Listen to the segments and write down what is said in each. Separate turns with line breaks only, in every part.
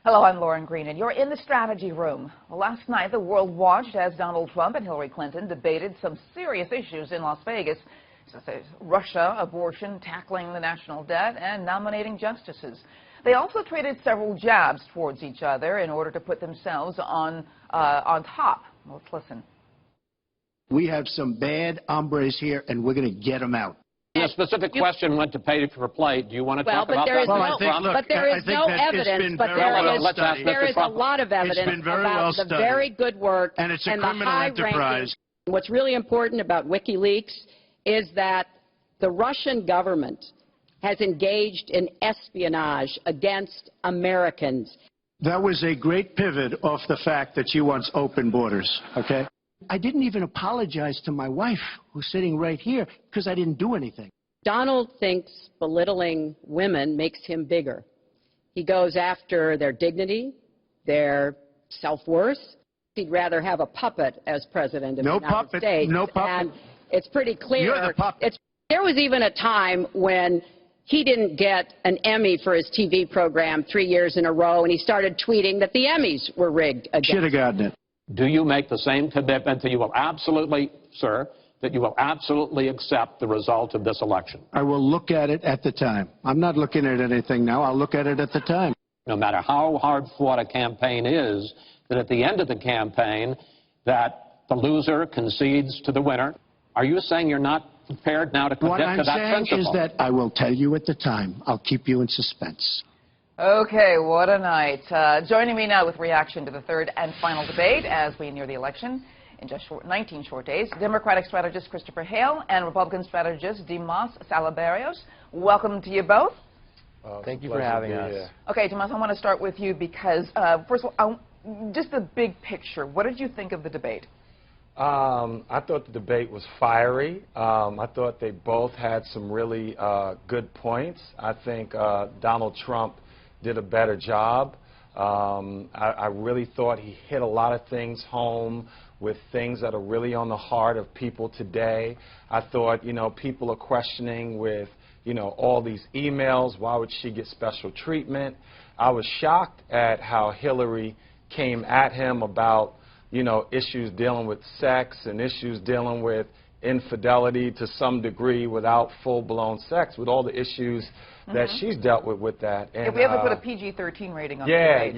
Hello, I'm Lauren Green, and you're in the strategy room. Well, last night, the world watched as Donald Trump and Hillary Clinton debated some serious issues in Las Vegas, such as Russia, abortion, tackling the national debt, and nominating justices. They also traded several jabs towards each other in order to put themselves on top. Let's listen.
We have some bad hombres here, and we're going to get them out.
The specific question went to pay for play. Do you want to talk about that?
But there is no evidence, but there is a lot of evidence about the very good work
and it's a criminal enterprise.
What's really important about WikiLeaks is that the Russian government has engaged in espionage against Americans.
That was a great pivot off the fact that she wants open borders, okay? I didn't even apologize to my wife, who's sitting right here, because I didn't do anything.
Donald thinks belittling women makes him bigger. He goes after their dignity, their self-worth. He'd rather have a puppet as president of the United States.
No puppet.
And it's pretty clear.
You're the puppet.
There was even a time when he didn't get an Emmy for his TV program 3 years in a row, and he started tweeting that the Emmys were rigged against him.
Should have gotten it.
Do you make the same commitment that you will absolutely, sir, that you will absolutely accept the result of this election?
I will look at it at the time. I'm not looking at anything now. I'll look at it at the time.
No matter how hard fought a campaign is, that at the end of the campaign, that the loser concedes to the winner. Are you saying you're not prepared now to commit to that principle?
What I'm saying is that I will tell you at the time. I'll keep you in suspense.
Okay, what a night. Joining me now with reaction to the third and final debate as we near the election in just 19 short days, Democratic strategist Christopher Hale and Republican strategist Dimas Salaberrios. Welcome to you both.
Thank you for having us.
Okay, Dimas, I want to start with you because, first of all, just the big picture. What did you think of the debate?
I thought the debate was fiery. I thought they both had some really good points. I think Donald Trump did a better job. I really thought he hit a lot of things home with things that are really on the heart of people today. I thought, people are questioning with, all these emails, why would she get special treatment? I was shocked at how Hillary came at him about, issues dealing with sex and issues dealing with infidelity to some degree without full-blown sex, with all the issues that she's dealt with that. And,
if we ever put a PG-13 rating on the debate.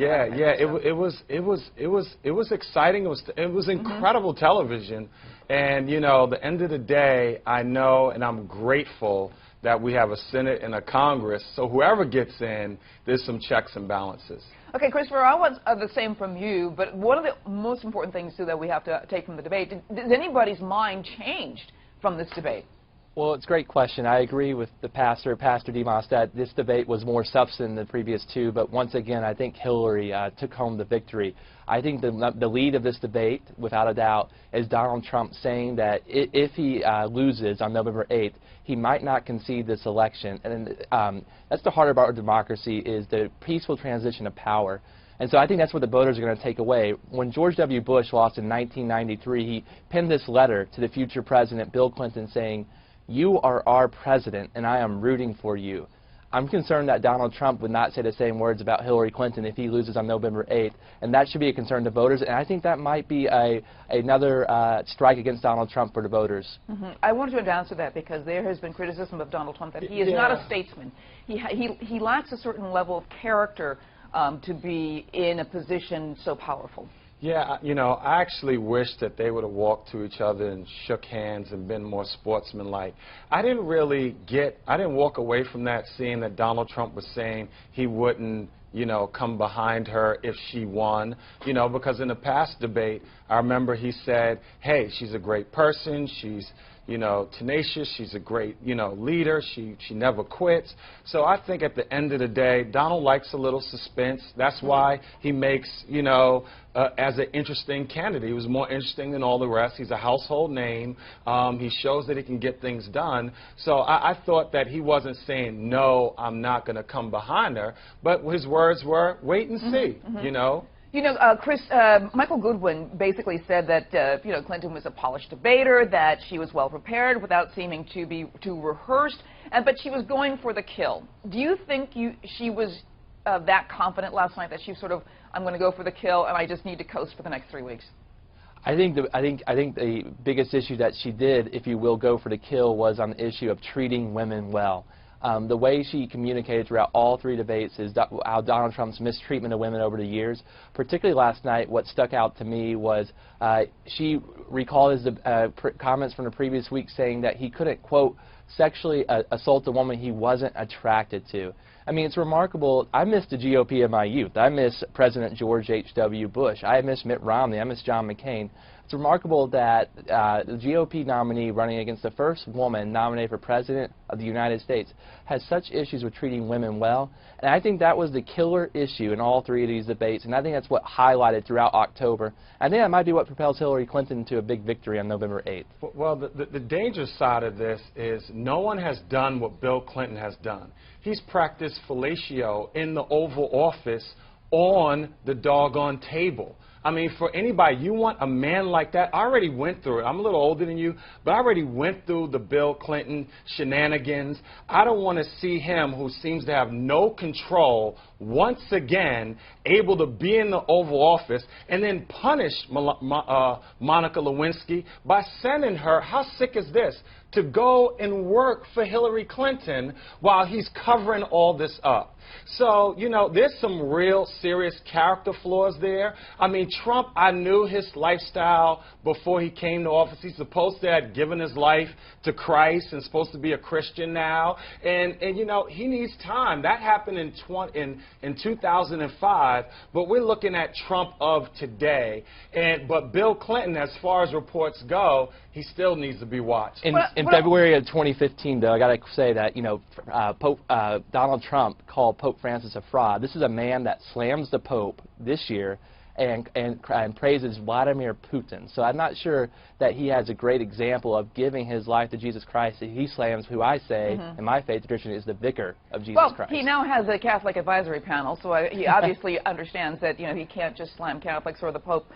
It was exciting. It was incredible television. And, the end of the day, I know and I'm grateful that we have a Senate and a Congress. So whoever gets in, there's some checks and balances.
Okay, Christopher, I want the same from you, but one of the most important things, too, that we have to take from the debate, did anybody's mind changed from this debate?
Well, it's a great question. I agree with the Pastor Dimas, that this debate was more substance than the previous two, but once again, I think Hillary took home the victory. I think the lead of this debate, without a doubt, is Donald Trump saying that if he loses on November 8th, he might not concede this election. And that's the heart of our democracy, is the peaceful transition of power. And so I think that's what the voters are going to take away. When George W. Bush lost in 1993, he penned this letter to the future president, Bill Clinton, saying, "You are our president, and I am rooting for you." I'm concerned that Donald Trump would not say the same words about Hillary Clinton if he loses on November 8th, and that should be a concern to voters, and I think that might be another strike against Donald Trump for the voters.
I want you to answer that because there has been criticism of Donald Trump that he is not a statesman. He lacks a certain level of character to be in a position so powerful.
Yeah, I actually wish that they would have walked to each other and shook hands and been more sportsmanlike. I didn't walk away from that seeing that Donald Trump was saying he wouldn't, come behind her if she won, because in the past debate, I remember he said, hey, she's a great person, she's, tenacious, she's a great, leader, she never quits. So I think at the end of the day, Donald likes a little suspense. That's why he makes, as an interesting candidate. He was more interesting than all the rest. He's a household name. He shows that he can get things done. So I thought that he wasn't saying, no, I'm not going to come behind her, but his words were, wait and see,
Chris, Michael Goodwin basically said that, Clinton was a polished debater, that she was well prepared without seeming too rehearsed, but she was going for the kill. Do you think she was that confident last night that she sort of, I'm going to go for the kill and I just need to coast for the next 3 weeks?
I think the biggest issue that she did, if you will, go for the kill was on the issue of treating women well. The way she communicated throughout all three debates is how Donald Trump's mistreatment of women over the years. Particularly last night, what stuck out to me was she recalled his comments from the previous week saying that he couldn't, quote, sexually assault a woman he wasn't attracted to. I mean, it's remarkable. I miss the GOP of my youth. I miss President George H.W. Bush. I miss Mitt Romney. I miss John McCain. It's remarkable that the GOP nominee running against the first woman nominated for President of the United States has such issues with treating women well. And I think that was the killer issue in all three of these debates. And I think that's what highlighted throughout October. I think that might be what propels Hillary Clinton to a big victory on November 8th.
Well, the danger side of this is no one has done what Bill Clinton has done. He's practiced fellatio in the Oval Office on the doggone table. I mean, for anybody, you want a man like that? I already went through it. I'm a little older than you, but I already went through the Bill Clinton shenanigans. I don't want to see him, who seems to have no control, once again able to be in the Oval Office and then punish Monica Lewinsky by sending her, how sick is this, to go and work for Hillary Clinton while he's covering all this up. So, you know, there's some real serious character flaws there. I mean, Trump, I knew his lifestyle before he came to office. He's supposed to have given his life to Christ and supposed to be a Christian now. And you know, he needs time. That happened in 2005, but we're looking at Trump of today. But Bill Clinton, as far as reports go, he still needs to be watched.
In February of 2015, though, I got to say that, you know, Donald Trump called Pope Francis a fraud. This is a man that slams the Pope this year and praises Vladimir Putin. So I'm not sure that he has a great example of giving his life to Jesus Christ. He slams who I say, in my faith tradition, is the vicar of Jesus Christ.
Well, he now has a Catholic advisory panel, so he obviously understands that, you know, he can't just slam Catholics or the Pope.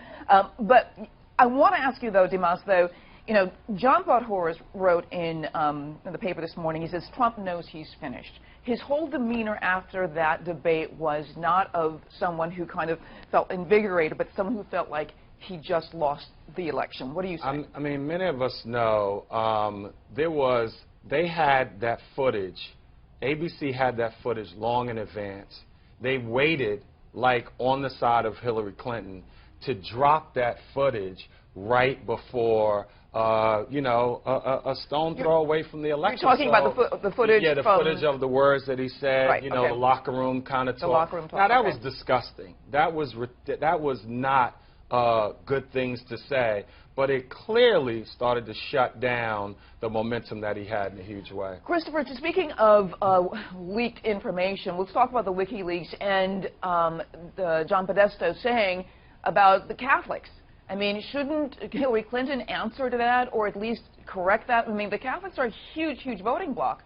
But I want to ask you, though, Dimas, though, you know, John Podhoretz wrote in the paper this morning, he says, Trump knows he's finished. His whole demeanor after that debate was not of someone who kind of felt invigorated, but someone who felt like he just lost the election. What do you say?
I mean, many of us know they had that footage. ABC had that footage long in advance. They waited, like on the side of Hillary Clinton, to drop that footage right before you know, a stone throw away from the election.
You're talking about the footage.
Yeah, the footage of the words that he said.
Right,
you know, the locker room kind of talk.
The locker room talk.
Now that was disgusting. That was not good things to say. But it clearly started to shut down the momentum that he had in a huge way.
Christopher, speaking of leaked information, let's talk about the WikiLeaks and John Podesta saying about the Catholics. I mean, shouldn't Hillary Clinton answer to that or at least correct that? I mean, the Catholics are a huge, huge voting bloc.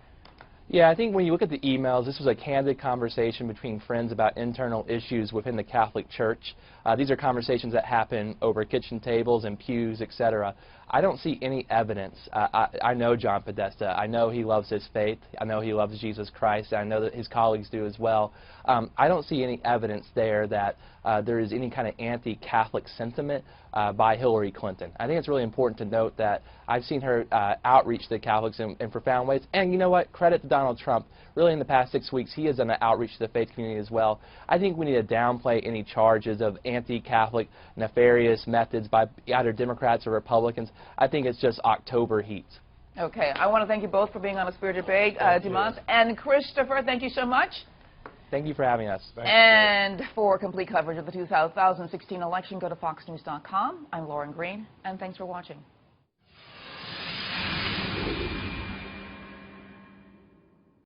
Yeah, I think when you look at the emails, this was a candid conversation between friends about internal issues within the Catholic Church. These are conversations that happen over kitchen tables and pews, etc. I don't see any evidence. I know John Podesta. I know he loves his faith. I know he loves Jesus Christ. I know that his colleagues do as well. I don't see any evidence there that there is any kind of anti-Catholic sentiment by Hillary Clinton. I think it's really important to note that I've seen her outreach to the Catholics in profound ways. And you know what? Credit to Donald Trump. Really, in the past 6 weeks, he has done an outreach to the faith community as well. I think we need to downplay any charges of anti-Catholic nefarious methods by either Democrats or Republicans. I think it's just October heat.
Okay. I want to thank you both for being on A Spirit Debate, Dimas and Christopher. Thank you so much.
Thank you for having us.
And for complete coverage of the 2016 election, go to foxnews.com. I'm Lauren Green, and thanks for watching.